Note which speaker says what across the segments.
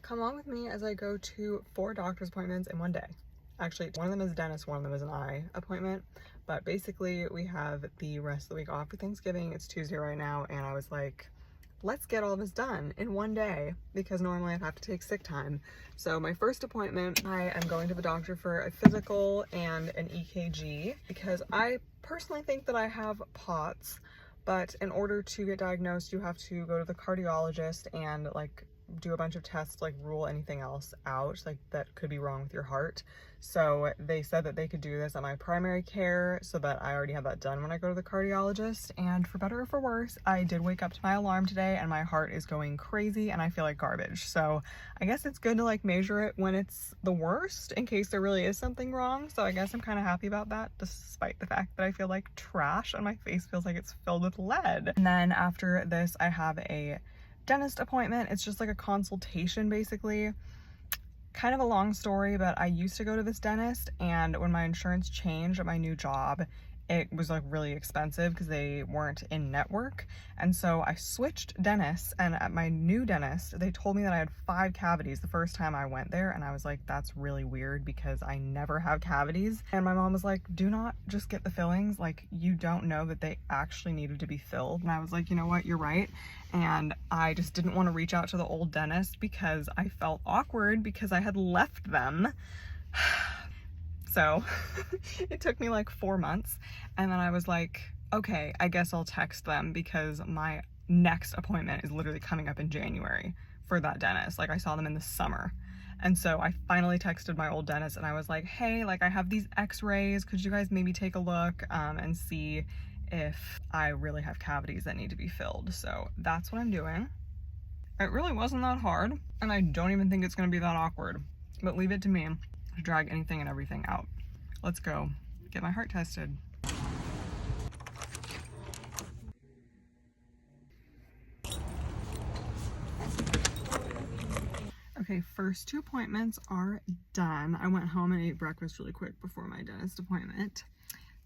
Speaker 1: Come on with me as I go to 4 doctor's appointments in one day. Actually, one of them is a dentist, one of them is an eye appointment. But basically, we have the rest of the week off for Thanksgiving. It's Tuesday right now, and I was like, let's get all this done in one day because normally I'd have to take sick time. So my first appointment, I am going to the doctor for a physical and an EKG because I personally think that I have POTS, but in order to get diagnosed, you have to go to the cardiologist and like do a bunch of tests, like rule anything else out like that could be wrong with your heart. So they said that they could do this at my primary care so that I already have that done when I go to the cardiologist. And for better or for worse, I did wake up to my alarm today and my heart is going crazy and I feel like garbage. So I guess it's good to like measure it when it's the worst in case there really is something wrong. So I guess I'm kind of happy about that, despite the fact that I feel like trash and my face feels like it's filled with lead. And then after this, I have a dentist appointment. It's just like a consultation basically. Kind of a long story, but I used to go to this dentist, and when my insurance changed at my new job, it was like really expensive because they weren't in network. And so I switched dentists, and at my new dentist, they told me that I had 5 cavities the first time I went there. And I was like, that's really weird because I never have cavities. And my mom was like, do not just get the fillings. Like, you don't know that they actually needed to be filled. And I was like, you know what, you're right. And I just didn't want to reach out to the old dentist because I felt awkward because I had left them. So it took me like 4 months, and then I was like, okay, I guess I'll text them because my next appointment is literally coming up in January for that dentist. Like, I saw them in the summer. And so I finally texted my old dentist and I was like, hey, like I have these x-rays. Could you guys maybe take a look and see if I really have cavities that need to be filled? So that's what I'm doing. It really wasn't that hard, and I don't even think it's gonna be that awkward, but leave it to me to drag anything and everything out. Let's go get my heart tested. Okay, first 2 appointments are done. I went home and ate breakfast really quick before my dentist appointment.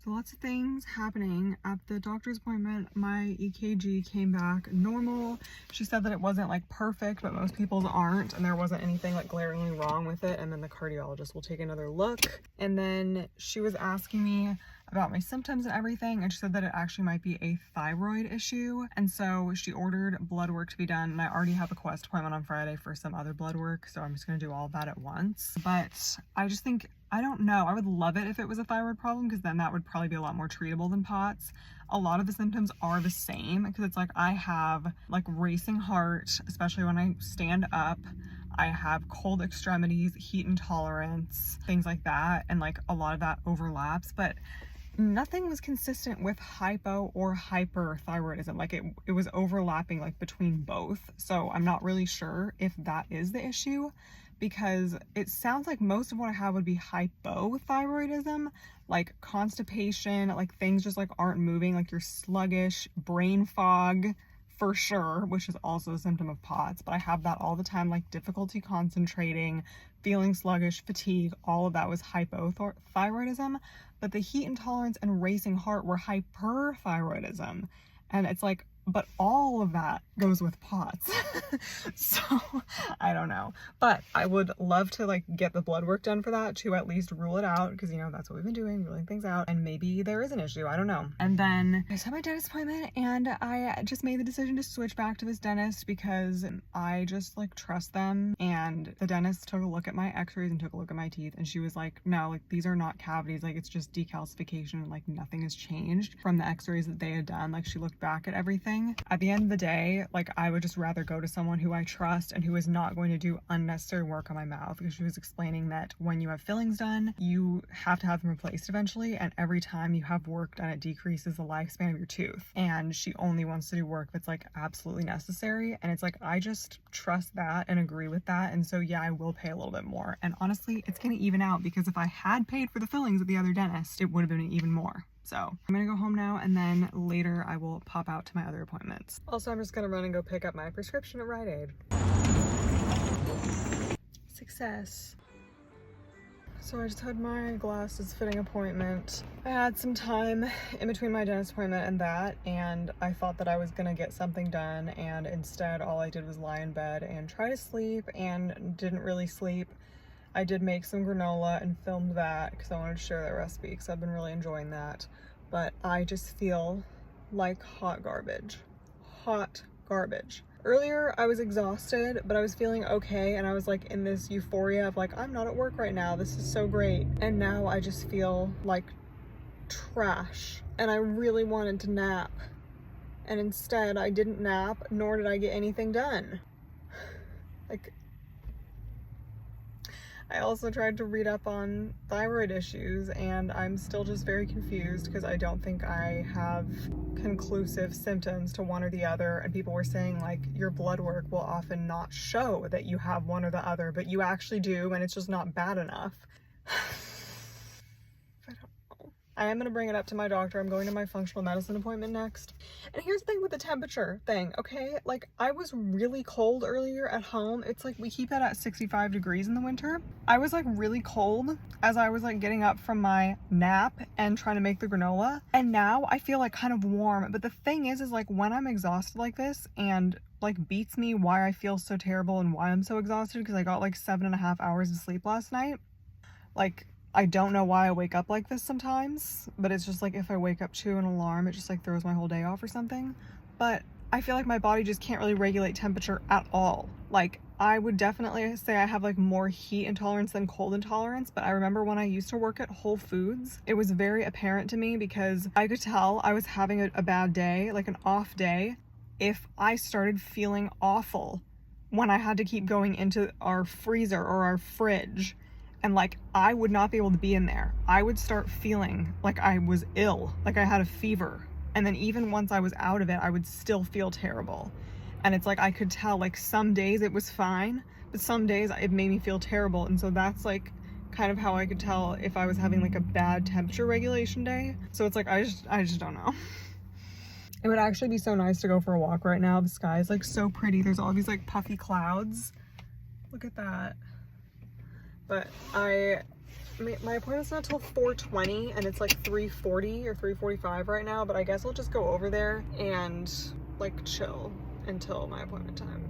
Speaker 1: So lots of things happening. At the doctor's appointment, my EKG came back normal. She said that it wasn't like perfect, but most people's aren't, and there wasn't anything like glaringly wrong with it. And then the cardiologist will take another look. And then she was asking me about my symptoms and everything, and she said that it actually might be a thyroid issue. And so she ordered blood work to be done, and I already have a Quest appointment on Friday for some other blood work, so I'm just gonna do all of that at once. But I just think, I don't know, I would love it if it was a thyroid problem because then that would probably be a lot more treatable than POTS. A lot of the symptoms are the same because it's like I have like racing heart, especially when I stand up. I have cold extremities, heat intolerance, things like that, and like a lot of that overlaps, but nothing was consistent with hypo or hyperthyroidism. Like it was overlapping like between both. So I'm not really sure if that is the issue because it sounds like most of what I have would be hypothyroidism, like constipation, like things just like aren't moving, like you're sluggish, brain fog for sure, which is also a symptom of POTS, but I have that all the time, like difficulty concentrating, feeling sluggish, fatigue, all of that was hypothyroidism. But the heat intolerance and racing heart were hyperthyroidism. And it's like, but all of that goes with POTS. So I don't know, but I would love to like get the blood work done for that to at least rule it out, because you know that's what we've been doing, ruling things out, and maybe there is an issue, I don't know. And then I had my dentist appointment, and I just made the decision to switch back to this dentist because I just like trust them. And the dentist took a look at my x-rays and took a look at my teeth, and she was like, no, like these are not cavities, like it's just decalcification, and like nothing has changed from the x-rays that they had done. Like she looked back at everything. At the end of the day, like I would just rather go to someone who I trust and who is not going to do unnecessary work on my mouth, because she was explaining that when you have fillings done, you have to have them replaced eventually, and every time you have work done, it decreases the lifespan of your tooth. And she only wants to do work that's like absolutely necessary, and it's like I just trust that and agree with that. And so yeah, I will pay a little bit more, and honestly it's gonna even out because if I had paid for the fillings at the other dentist, it would have been even more. So I'm gonna go home now, and then later I will pop out to my other appointments. Also, I'm just gonna run and go pick up my prescription at Rite Aid. Success. So I just had my glasses fitting appointment. I had some time in between my dentist appointment and that, and I thought that I was gonna get something done, and instead all I did was lie in bed and try to sleep, and didn't really sleep. I did make some granola and filmed that because I wanted to share that recipe because I've been really enjoying that. But I just feel like hot garbage. Hot garbage. Earlier I was exhausted, but I was feeling okay, and I was like in this euphoria of like, I'm not at work right now, this is so great. And now I just feel like trash, and I really wanted to nap, and instead I didn't nap, nor did I get anything done. Like, I also tried to read up on thyroid issues, and I'm still just very confused because I don't think I have conclusive symptoms to one or the other. And people were saying like your blood work will often not show that you have one or the other, but you actually do, and it's just not bad enough. I am gonna bring it up to my doctor. I'm going to my functional medicine appointment next. And here's the thing with the temperature thing, okay? Like, I was really cold earlier at home. It's like we keep it at 65 degrees in the winter. I was like really cold as I was like getting up from my nap and trying to make the granola. And now I feel like kind of warm. But the thing is like when I'm exhausted like this, and like beats me why I feel so terrible and why I'm so exhausted, because I got like 7.5 hours of sleep last night. Like, I don't know why I wake up like this sometimes, but it's just like if I wake up to an alarm, it just like throws my whole day off or something. But I feel like my body just can't really regulate temperature at all. Like, I would definitely say I have like more heat intolerance than cold intolerance, but I remember when I used to work at Whole Foods, it was very apparent to me because I could tell I was having a bad day, like an off day, if I started feeling awful when I had to keep going into our freezer or our fridge. And like, I would not be able to be in there. I would start feeling like I was ill, like I had a fever. And then even once I was out of it, I would still feel terrible. And it's like, I could tell like some days it was fine, but some days it made me feel terrible. And so that's like kind of how I could tell if I was having like a bad temperature regulation day. So it's like, I just don't know. It would actually be so nice to go for a walk right now. The sky is like so pretty. There's all these like puffy clouds. Look at that. But my appointment's not till 4:20, and it's like 3:40 or 3:45 right now, but I guess I'll just go over there and like chill until my appointment time.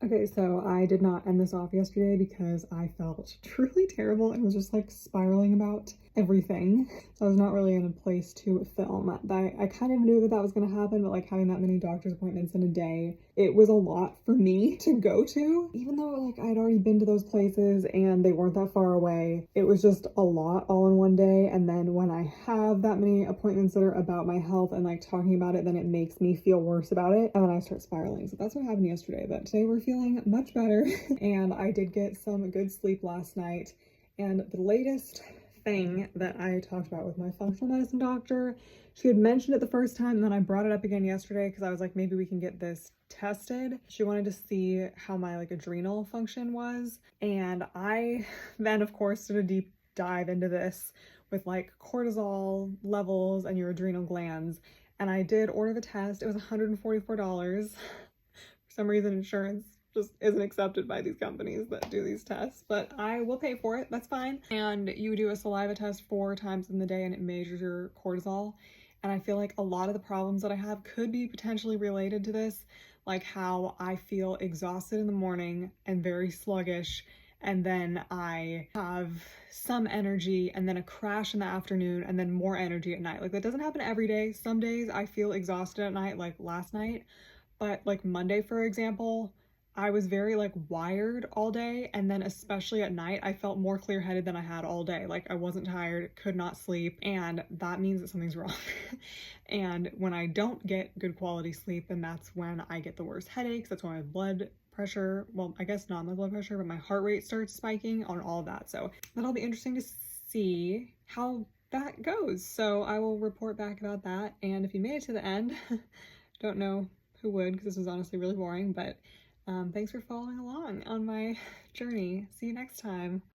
Speaker 1: Okay, so I did not end this off yesterday because I felt truly terrible and was just like spiraling about everything. So I was not really in a place to film. I kind of knew that was going to happen, but like having that many doctor's appointments in a day, it was a lot for me to go to. Even though like I'd already been to those places and they weren't that far away, it was just a lot all in one day. And then when I have that many appointments that are about my health and like talking about it, then it makes me feel worse about it, and then I start spiraling. So that's what happened yesterday, but today we're feeling much better. And I did get some good sleep last night. And the latest thing that I talked about with my functional medicine doctor, she had mentioned it the first time, and then I brought it up again yesterday because I was like, maybe we can get this tested. She wanted to see how my like adrenal function was, and I then of course did a deep dive into this with like cortisol levels and your adrenal glands, and I did order the test. It was $144. For some reason insurance just isn't accepted by these companies that do these tests, but I will pay for it. That's fine. And you do a saliva test 4 times in the day, and it measures your cortisol. And I feel like a lot of the problems that I have could be potentially related to this, like how I feel exhausted in the morning and very sluggish, and then I have some energy and then a crash in the afternoon and then more energy at night. Like, that doesn't happen every day. Some days I feel exhausted at night, like last night, but like Monday, for example, I was very like wired all day, and then especially at night I felt more clear-headed than I had all day. Like, I wasn't tired, could not sleep, and that means that something's wrong. And when I don't get good quality sleep, then that's when I get the worst headaches. That's when my blood pressure, well, I guess not my blood pressure, but my heart rate starts spiking on all of that. So that'll be interesting to see how that goes. So I will report back about that. And if you made it to the end, don't know who would, because this was honestly really boring, but thanks for following along on my journey. See you next time.